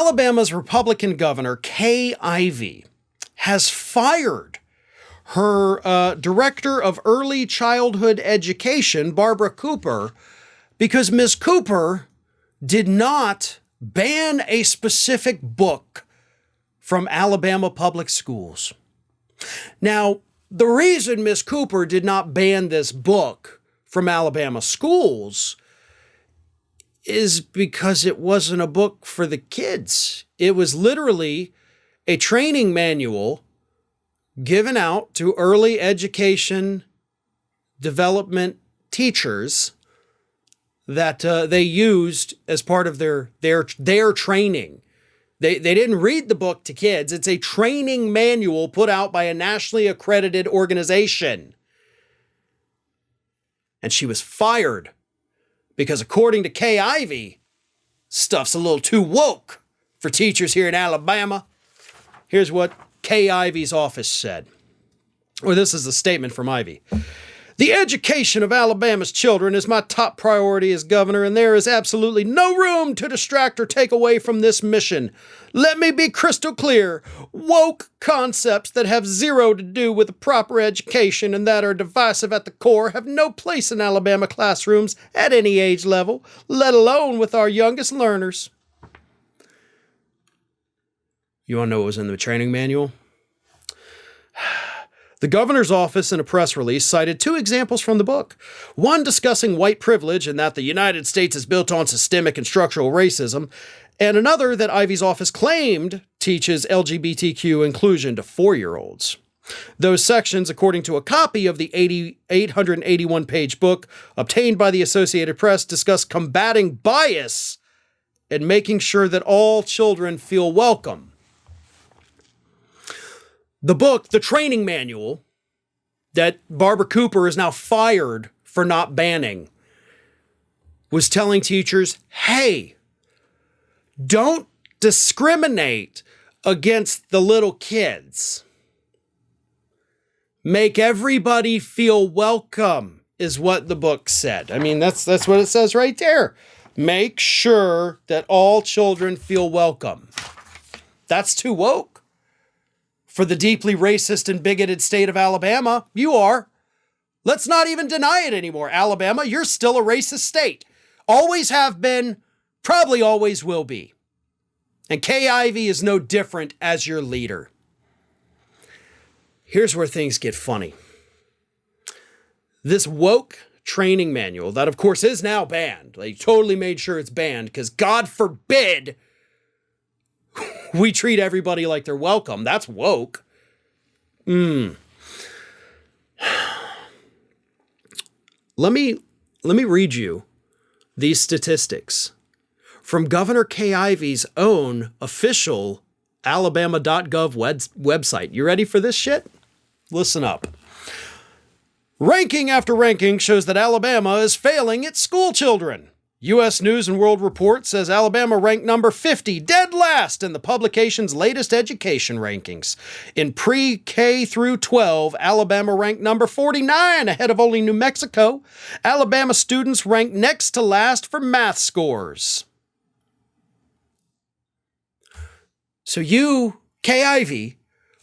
Alabama's Republican governor, Kay Ivey, has fired her director of early childhood education, Barbara Cooper, because Ms. Cooper did not ban a specific book from Alabama public schools. Now, the reason Ms. Cooper did not ban this book from Alabama schools is because it wasn't a book for the kids. It was literally a training manual given out to early education development teachers that they used as part of their training. They didn't read the book to kids. It's a training manual put out by a nationally accredited organization. And she was fired because, according to Kay Ivey, stuff's a little too woke for teachers here in Alabama. Here's what Kay Ivey's office said. Or this is a statement from Ivey. The education of Alabama's children is my top priority as governor, and there is absolutely no room to distract or take away from this mission. Let me be crystal clear. Woke concepts that have zero to do with a proper education and that are divisive at the core have no place in Alabama classrooms at any age level, let alone with our youngest learners. You want to know what was in the training manual? The governor's office, in a press release, cited two examples from the book. One discussing white privilege and that the United States is built on systemic and structural racism, and another that Ivey's office claimed teaches LGBTQ inclusion to 4-year-olds. Those sections, according to a copy of the 881-page book obtained by the Associated Press, discuss combating bias and making sure that all children feel welcome. The book, the training manual, that Barbara Cooper is now fired for not banning, was telling teachers, hey, don't discriminate against the little kids. Make everybody feel welcome, is what the book said. I mean, that's what it says right there. Make sure that all children feel welcome. That's too woke. For the deeply racist and bigoted state of Alabama, you are. Let's not even deny it anymore. Alabama, you're still a racist state. Always have been, probably always will be. And Kay Ivey is no different as your leader. Here's where things get funny. This woke training manual, that of course is now banned. They totally made sure it's banned because God forbid we treat everybody like they're welcome. That's woke. Let me read you these statistics from Governor Kay Ivey's own official alabama.gov website. You ready for this shit? Listen up. Ranking after ranking shows that Alabama is failing its school children. U.S. News & World Report says Alabama ranked number 50, dead last in the publication's latest education rankings. In pre-K through 12, Alabama ranked number 49, ahead of only New Mexico. Alabama students ranked next to last for math scores. So you, Kay Ivey,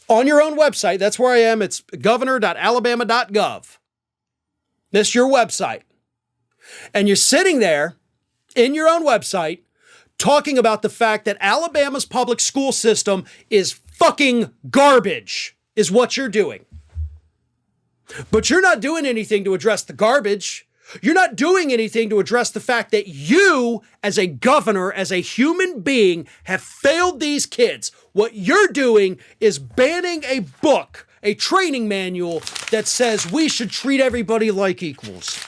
on your own website, that's where I am, it's governor.alabama.gov. That's your website. And you're sitting there in your own website talking about the fact that Alabama's public school system is fucking garbage, is what you're doing. But you're not doing anything to address the garbage. You're not doing anything to address the fact that you, as a governor, as a human being, have failed these kids. What you're doing is banning a book, a training manual that says we should treat everybody like equals.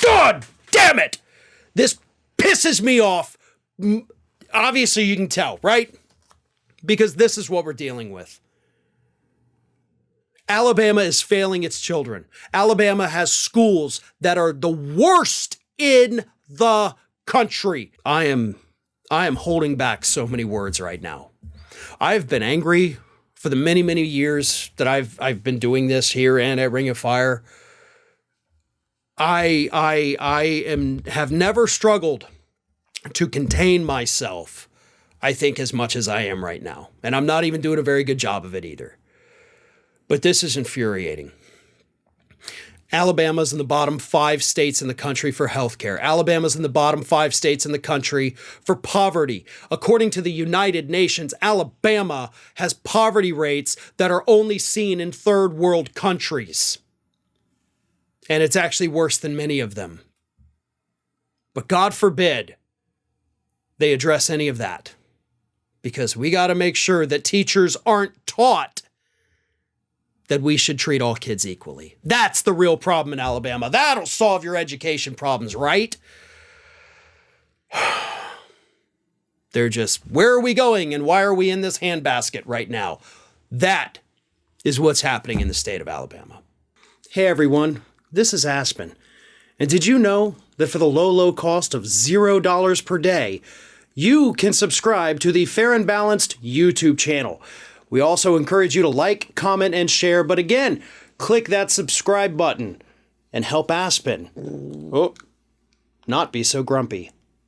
God damn it! This pisses me off. Obviously, you can tell, right? Because this is what we're dealing with. Alabama is failing its children. Alabama has schools that are the worst in the country. I am holding back so many words right now. I've been angry for the many, many years that I've been doing this here and at Ring of Fire. I have never struggled to contain myself I think, as much as I am right now. And I'm not even doing a very good job of it either. But this is infuriating. Alabama's in the bottom 5 states in the country for healthcare. Alabama's in the bottom 5 states in the country for poverty. According to the United Nations, Alabama has poverty rates that are only seen in third world countries. And it's actually worse than many of them. But God forbid they address any of that. Because we got to make sure that teachers aren't taught that we should treat all kids equally. That's the real problem in Alabama. That'll solve your education problems, right? They're just, where are we going and why are we in this handbasket right now? That is what's happening in the state of Alabama. Hey everyone, this is Aspen. And did you know that for the low cost of $0 per day, you can subscribe to the Fair and Balanced YouTube channel? We also encourage you to like, comment, and share. But again, click that subscribe button and help Aspen not be so grumpy.